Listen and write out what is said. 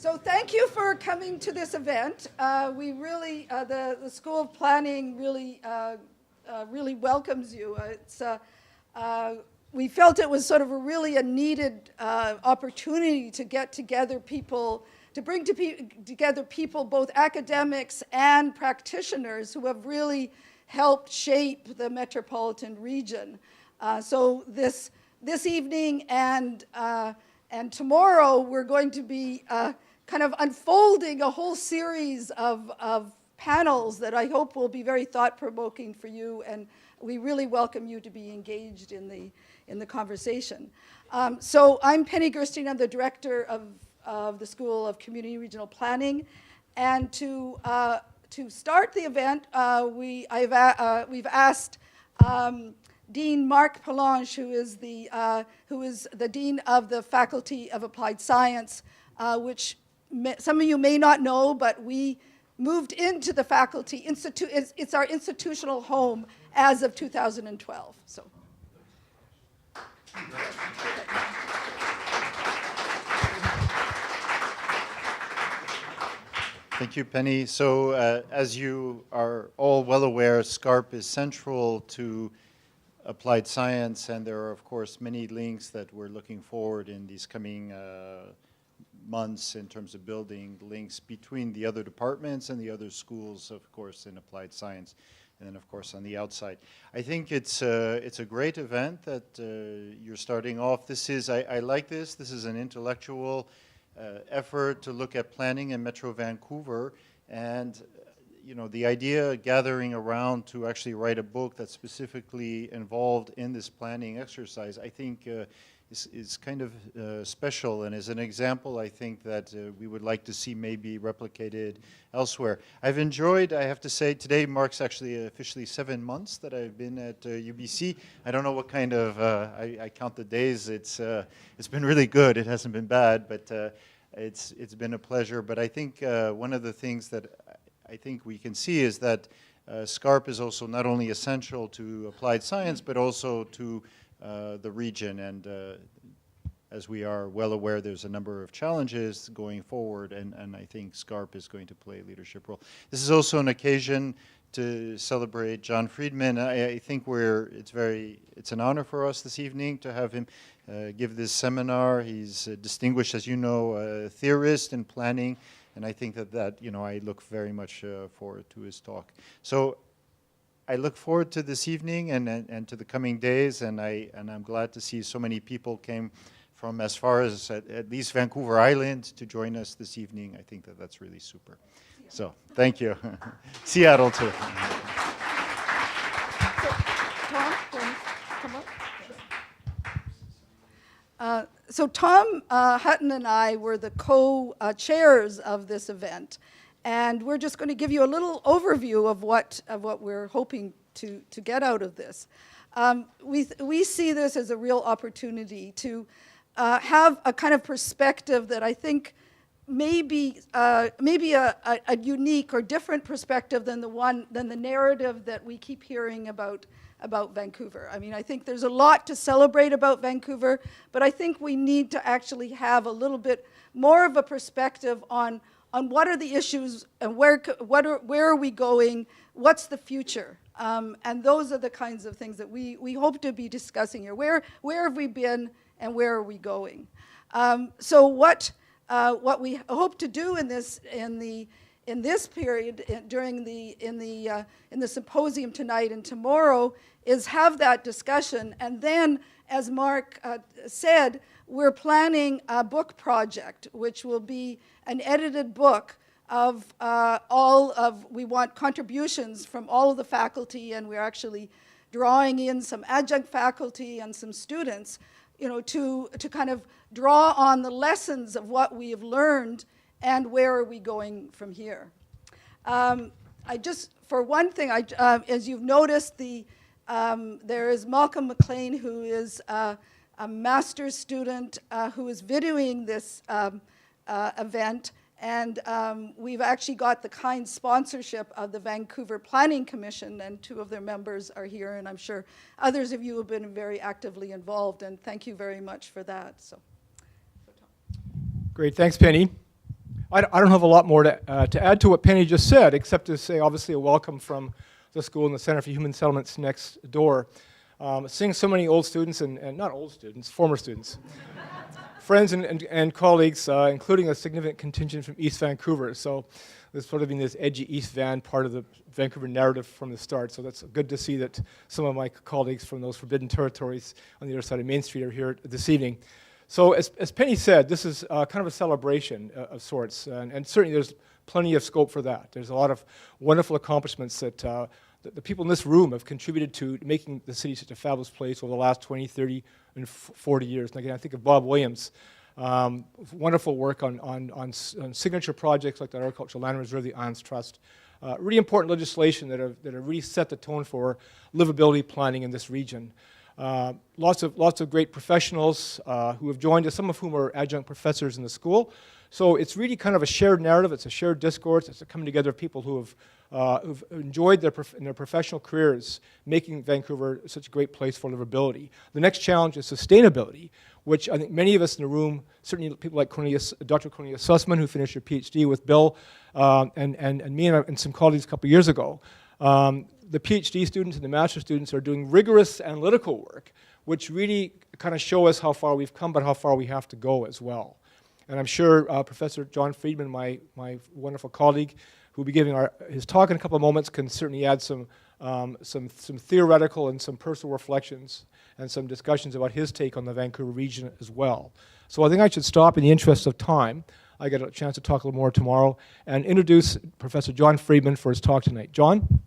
So thank you for coming to this event. We really, the School of Planning really, really welcomes you. We felt it was sort of a needed opportunity to get together people, to bring together people, both academics and practitioners who have really helped shape the metropolitan region. So this evening and tomorrow, we're going to be kind of unfolding a whole series of panels that I hope will be very thought-provoking for you, and we really welcome you to be engaged in the conversation. So I'm Penny Gurstein. I'm the director of the School of Community Regional Planning, and to start the event, we've asked Dean Marc Parlange, who is the Dean of the Faculty of Applied Science, which some of you may not know, but we moved into the faculty. It's our institutional home as of 2012. So. Thank you, Penny. So as you are all well aware, SCARP is central to applied science, and there are, of course, many links that we're looking forward in these coming months in terms of building links between the other departments and the other schools, of course, in applied science, and then, of course, on the outside. I think it's a great event that you're starting off. I like this. This is an intellectual effort to look at planning in Metro Vancouver, and you know, the idea gathering around to actually write a book that's specifically involved in this planning exercise, I think is kind of special, and is an example, I think, that we would like to see maybe replicated elsewhere. I've enjoyed, I have to say, today marks actually officially 7 months that I've been at UBC. I don't know what kind of, I count the days. It's been really good. It hasn't been bad, but it's been a pleasure. But I think one of the things that I think we can see is that SCARP is also not only essential to applied science, but also to the region. And as we are well aware, there's a number of challenges going forward, and I think SCARP is going to play a leadership role. This is also an occasion to celebrate John Friedman. I think it's an honor for us this evening to have him give this seminar. He's distinguished, as you know, a theorist in planning, and I think that you know, I look very much forward to his talk. So I look forward to this evening and to the coming days, and I'm glad to see so many people came from as far as at least Vancouver Island to join us this evening. I think that's really super. So thank you. Seattle too. So Tom Hutton and I were the co-chairs of this event, and we're just going to give you a little overview of what we're hoping to get out of this. We see this as a real opportunity to have a kind of perspective that I think maybe a unique or different perspective than the narrative that we keep hearing about Vancouver. I mean, I think there's a lot to celebrate about Vancouver, but I think we need to actually have a little bit more of a perspective on what are the issues and where are we going, what's the future, and those are the kinds of things that we hope to be discussing here. Where have we been and where are we going? So what we hope to do in this period in the symposium tonight and tomorrow is have that discussion, and then, as Marc said, we're planning a book project, which will be an edited book of we want contributions from all of the faculty, and we're actually drawing in some adjunct faculty and some students, you know, to kind of draw on the lessons of what we have learned and where are we going from here. For one thing, as you've noticed, there is Malcolm McLean, who is a master's student who is videoing this event, and we've actually got the kind sponsorship of the Vancouver Planning Commission, and 2 of their members are here, and I'm sure others of you have been very actively involved, and thank you very much for that. So. Great, thanks, Penny. I don't have a lot more to add to what Penny just said, except to say, obviously, a welcome from the school and the Center for Human Settlements next door. Seeing so many old students, and not old students, former students, friends and colleagues, including a significant contingent from East Vancouver. So there's sort of been this edgy East Van part of the Vancouver narrative from the start. So that's good to see that some of my colleagues from those forbidden territories on the other side of Main Street are here this evening. So as Penny said, this is kind of a celebration of sorts, and certainly there's plenty of scope for that. There's a lot of wonderful accomplishments that the people in this room have contributed to making the city such a fabulous place over the last 20, 30, and 40 years. And again, I think of Bob Williams, wonderful work on signature projects like the Agricultural Land Reserve, the Islands Trust. Really important legislation that have really set the tone for livability planning in this region. Lots of great professionals who have joined us, some of whom are adjunct professors in the school. So it's really kind of a shared narrative, it's a shared discourse, it's a coming together of people who've enjoyed in their professional careers making Vancouver such a great place for livability. The next challenge is sustainability, which I think many of us in the room, certainly people like Dr. Cornelius Sussman, who finished her PhD with Bill, and me and some colleagues a couple of years ago, the PhD students and the master's students are doing rigorous analytical work, which really kind of show us how far we've come, but how far we have to go as well. And I'm sure Professor John Friedman, my wonderful colleague, who will be giving his talk in a couple of moments, can certainly add some theoretical and some personal reflections and some discussions about his take on the Vancouver region as well. So I think I should stop in the interest of time. I get a chance to talk a little more tomorrow and introduce Professor John Friedman for his talk tonight. John?